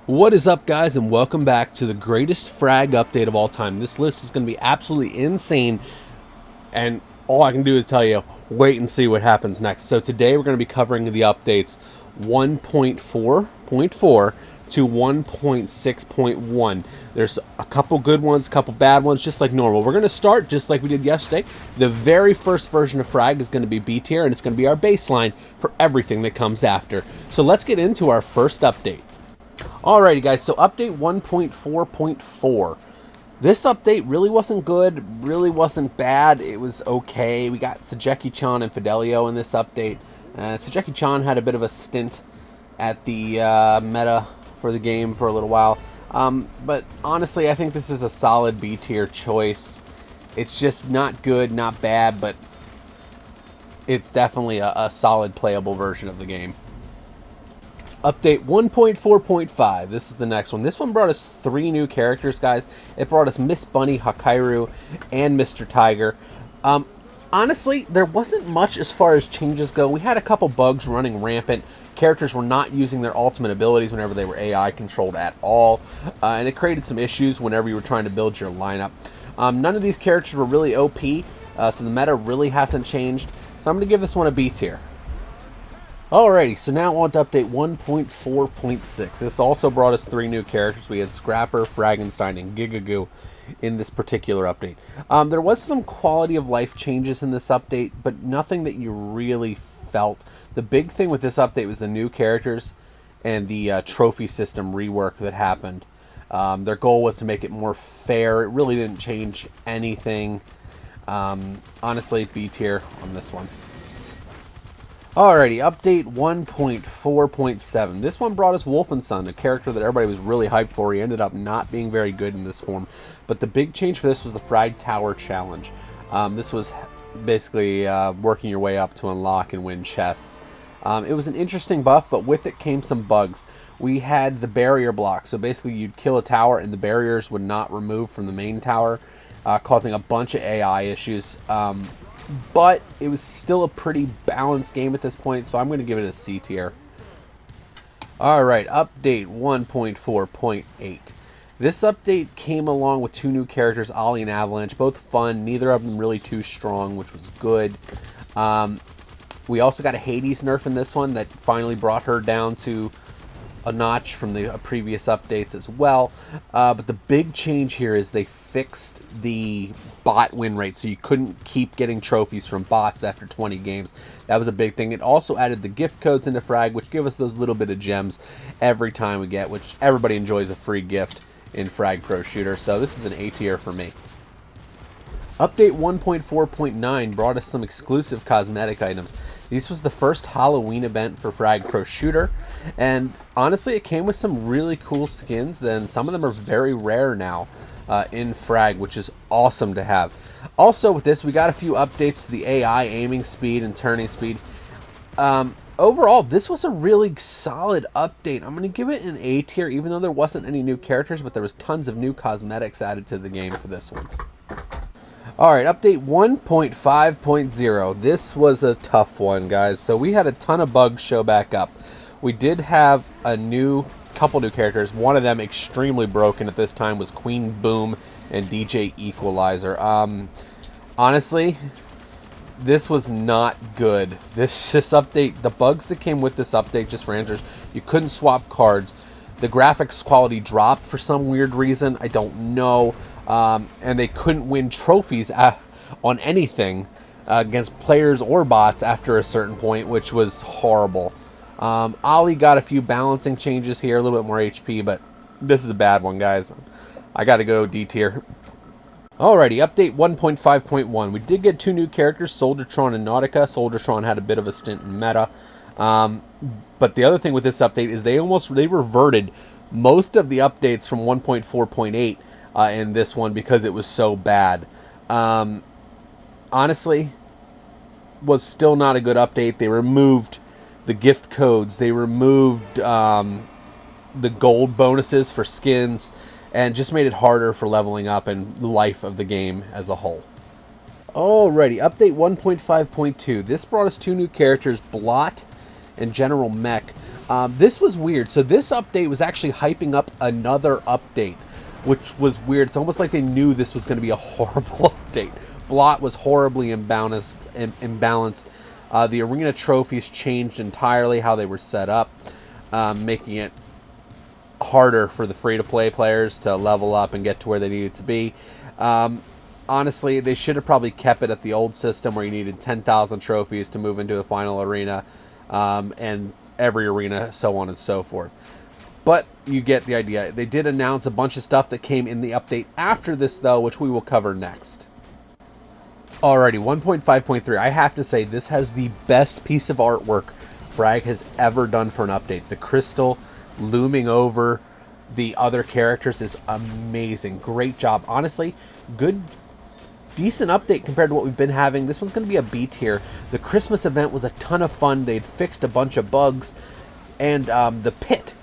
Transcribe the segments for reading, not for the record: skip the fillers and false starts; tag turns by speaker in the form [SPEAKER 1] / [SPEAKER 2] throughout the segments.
[SPEAKER 1] What is up, guys, and welcome back to the greatest frag update of all time. This list is going to be absolutely insane, and all I can do is tell you, wait and see what happens next. So today we're going to be covering the updates 1.4.4 to 1.6.1. There's a couple good ones, a couple bad ones, just like normal. We're going to start just like we did yesterday. The very first version of Frag is going to be B tier, and it's going to be our baseline for everything that comes after. So let's get into our first update. Alrighty, guys, so update 1.4.4. This update really wasn't good, really wasn't bad. It was okay. We got Sajeki-chan and Fidelio in this update. Sajeki-chan had a bit of a stint at the meta for the game for a little while. But honestly, I think this is a solid B tier choice. It's just not good, not bad, but it's definitely a solid playable version of the game. Update 1.4.5. This is the next one. This one brought us 3 new characters, guys. It brought us Miss Bunny, Hakairu, and Mr. Tiger. Honestly, there wasn't much as far as changes go. We had a couple bugs running rampant. Characters were not using their ultimate abilities whenever they were AI controlled at all. And it created some issues whenever you were trying to build your lineup. None of these characters were really OP, so the meta really hasn't changed. So I'm going to give this one a B tier. Alrighty, so now on to update 1.4.6. This also brought us 3 new characters. We had Scrapper, Fragenstein, and Gigagoo in this particular update. There was some quality of life changes in this update, but nothing that you really felt. The big thing with this update was the new characters and the trophy system rework that happened. Their goal was to make it more fair. It really didn't change anything. Honestly, B tier on this one. Alrighty, update 1.4.7. This one brought us Wolfenson, a character that everybody was really hyped for. He ended up not being very good in this form. But the big change for this was the Frag Tower Challenge. This was basically working your way up to unlock and win chests. It was an interesting buff, but with it came some bugs. We had the barrier block. So basically you'd kill a tower and the barriers would not remove from the main tower, causing a bunch of AI issues. But it was still a pretty balanced game at this point, so I'm going to give it a C tier. Alright, update 1.4.8. This update came along with 2 new characters, Ollie and Avalanche, both fun, neither of them really too strong, which was good. We also got a Hades nerf in this one that finally brought her down to a notch from the previous updates as well. But the big change here is they fixed the bot win rate, so you couldn't keep getting trophies from bots after 20 games. That was a big thing. It also added the gift codes into Frag, which give us those little bit of gems every time we get, which everybody enjoys a free gift in FRAG Pro Shooter. So this is an A tier for me. Update 1.4.9 brought us some exclusive cosmetic items. This was the first Halloween event for FRAG Pro Shooter, and honestly it came with some really cool skins, and some of them are very rare now in Frag, which is awesome to have. Also with this, we got a few updates to the AI aiming speed and turning speed. Overall, this was a really solid update. I'm going to give it an A tier, even though there wasn't any new characters, but there was tons of new cosmetics added to the game for this one. Alright, update 1.5.0. This was a tough one, guys. So we had a ton of bugs show back up. We did have a couple new characters. One of them extremely broken at this time was Queen Boom and DJ Equalizer. Honestly, this was not good. This update, the bugs that came with this update, just for answers, you couldn't swap cards. The graphics quality dropped for some weird reason. I don't know. And they couldn't win trophies on anything against players or bots after a certain point, which was horrible. Ollie got a few balancing changes here, a little bit more HP, but this is a bad one, guys. I got to go D tier. Alrighty, update 1.5.1. We did get 2 new characters, Soldiertron and Nautica. Soldiertron had a bit of a stint in meta. But the other thing with this update is they reverted most of the updates from 1.4.8 in this one because it was so bad. Honestly, was still not a good update. They removed the gift codes. They removed the gold bonuses for skins and just made it harder for leveling up and the life of the game as a whole. Alrighty, update 1.5.2. This brought us 2 new characters, Blot and General Mech. This was weird. So this update was actually hyping up another update, which was weird. It's almost like they knew this was going to be a horrible update. Blot was horribly imbalanced. The arena trophies changed entirely how they were set up, making it harder for the free-to-play players to level up and get to where they needed to be. Honestly, they should have probably kept it at the old system where you needed 10,000 trophies to move into the final arena, and every arena, so on and so forth. But you get the idea. They did announce a bunch of stuff that came in the update after this, though, which we will cover next. Alrighty, 1.5.3. I have to say, this has the best piece of artwork FRAG has ever done for an update. The crystal looming over the other characters is amazing. Great job. Honestly, decent update compared to what we've been having. This one's going to be a B tier. The Christmas event was a ton of fun. They'd fixed a bunch of bugs, and the pit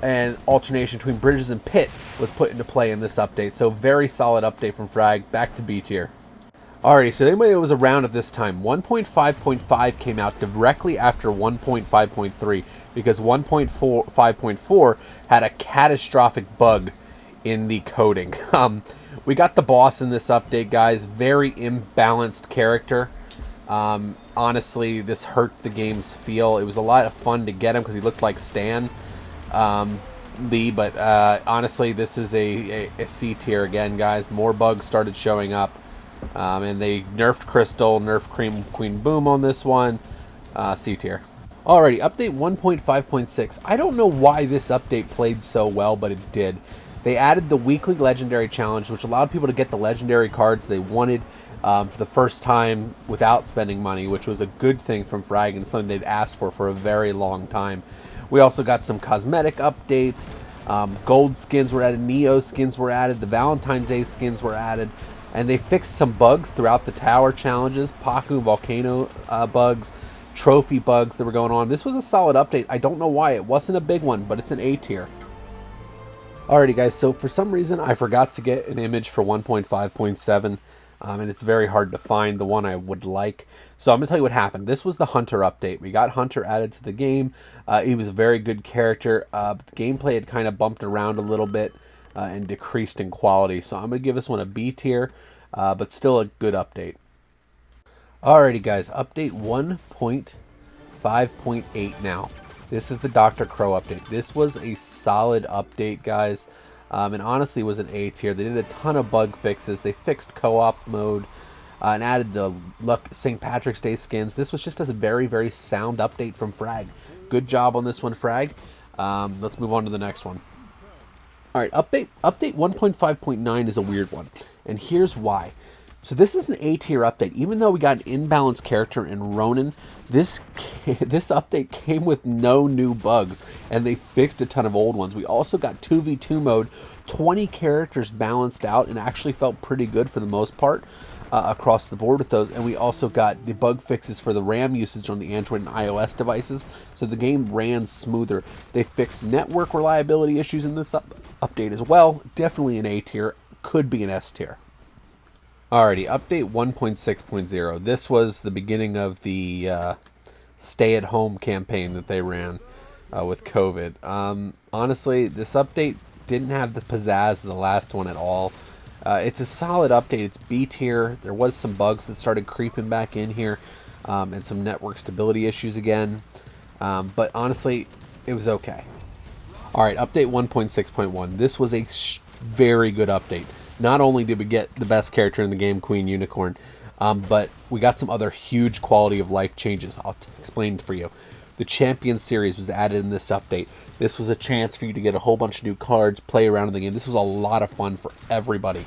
[SPEAKER 1] and alternation between bridges and pit was put into play in this update. So very solid update from FRAG. Back to B tier. Alrighty, so anybody that was around at this time, 1.5.5 came out directly after 1.5.3 because 1.5.4 had a catastrophic bug in the coding. We got the boss in this update, guys. Very imbalanced character. Honestly, this hurt the game's feel. It was a lot of fun to get him because he looked like Stan Lee, but honestly, this is a C tier again, guys. More bugs started showing up. And they nerfed Crystal, nerfed Queen Boom on this one. C tier. Alrighty, update 1.5.6. I don't know why this update played so well, but it did. They added the weekly legendary challenge, which allowed people to get the legendary cards they wanted for the first time without spending money, which was a good thing from FRAG and something they'd asked for a very long time. We also got some cosmetic updates. Gold skins were added, Neo skins were added, the Valentine's Day skins were added. And they fixed some bugs throughout the tower challenges, Paku volcano bugs, trophy bugs that were going on. This was a solid update. I don't know why. It wasn't a big one, but it's an A tier. Alrighty, guys. So for some reason, I forgot to get an image for 1.5.7, and it's very hard to find the one I would like. So I'm going to tell you what happened. This was the Hunter update. We got Hunter added to the game. He was a very good character, but the gameplay had kind of bumped around a little bit. And decreased in quality. So I'm going to give this one a B tier, but still a good update. Alrighty, guys, update 1.5.8 now. This is the Dr. Crow update. This was a solid update, guys, and honestly was an A tier. They did a ton of bug fixes. They fixed co-op mode and added the St. Patrick's Day skins. This was just a very, very sound update from FRAG. Good job on this one, FRAG. Let's move on to the next one. Alright, update 1.5.9 is a weird one, and here's why. So this is an A tier update. Even though we got an imbalanced character in Ronin, this update came with no new bugs, and they fixed a ton of old ones. We also got 2v2 mode, 20 characters balanced out, and actually felt pretty good for the most part across the board with those. And we also got the bug fixes for the RAM usage on the Android and iOS devices, so the game ran smoother. They fixed network reliability issues in this update as well. Definitely an A tier, could be an S tier. Alrighty, update 1.6.0. This was the beginning of the stay-at-home campaign that they ran with COVID. Honestly, this update didn't have the pizzazz of the last one at all. It's a solid update. It's B tier. There was some bugs that started creeping back in here, and some network stability issues again. But honestly, it was okay. Alright, update 1.6.1. This was a very good update. Not only did we get the best character in the game, Queen Unicorn, but we got some other huge quality of life changes. I'll explain for you. The Champion Series was added in this update. This was a chance for you to get a whole bunch of new cards, play around in the game. This was a lot of fun for everybody.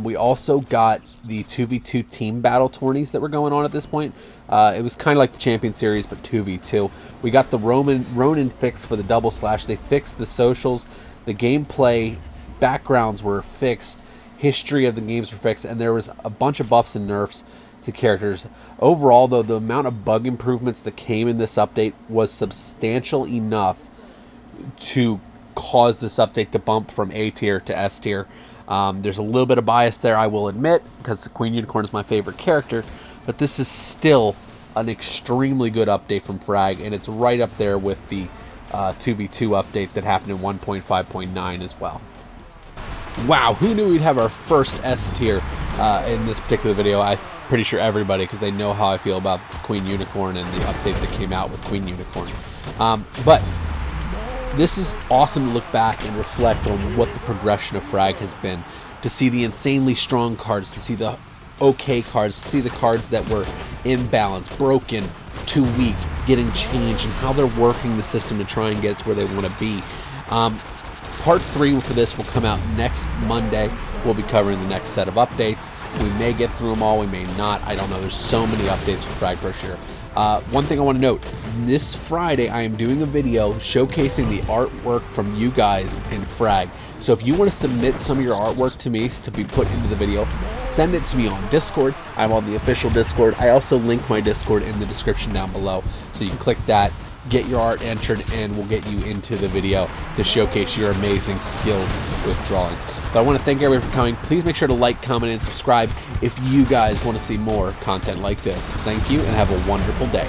[SPEAKER 1] We also got the 2v2 team battle tourneys that were going on at this point. It was kind of like the Champion Series, but 2v2. We got the Ronin fix for the double slash. They fixed the socials. The gameplay backgrounds were fixed. History of the games were fixed. And there was a bunch of buffs and nerfs to characters. Overall, though, the amount of bug improvements that came in this update was substantial enough to cause this update to bump from A tier to S tier. There's a little bit of bias there, I will admit, because Queen Unicorn is my favorite character, but this is still an extremely good update from FRAG, and it's right up there with the 2v2 update that happened in 1.5.9 as well. Wow, who knew we'd have our first S tier in this particular video? I'm pretty sure everybody, because they know how I feel about Queen Unicorn and the update that came out with Queen Unicorn. But this is awesome to look back and reflect on what the progression of FRAG has been. To see the insanely strong cards, to see the okay cards, to see the cards that were imbalanced, broken, too weak, getting changed, and how they're working the system to try and get to where they want to be. Part 3 for this will come out next Monday. We'll be covering the next set of updates. We may get through them all, we may not. I don't know. There's so many updates for FRAG Pro Shooter. One thing I want to note, this Friday I am doing a video showcasing the artwork from you guys in FRAG. So if you want to submit some of your artwork to me to be put into the video, send it to me on Discord. I'm on the official Discord. I also link my Discord in the description down below. So you can click that, get your art entered, and we'll get you into the video to showcase your amazing skills with drawing. But I want to thank everyone for coming. Please make sure to like, comment, and subscribe if you guys want to see more content like this. Thank you, and have a wonderful day.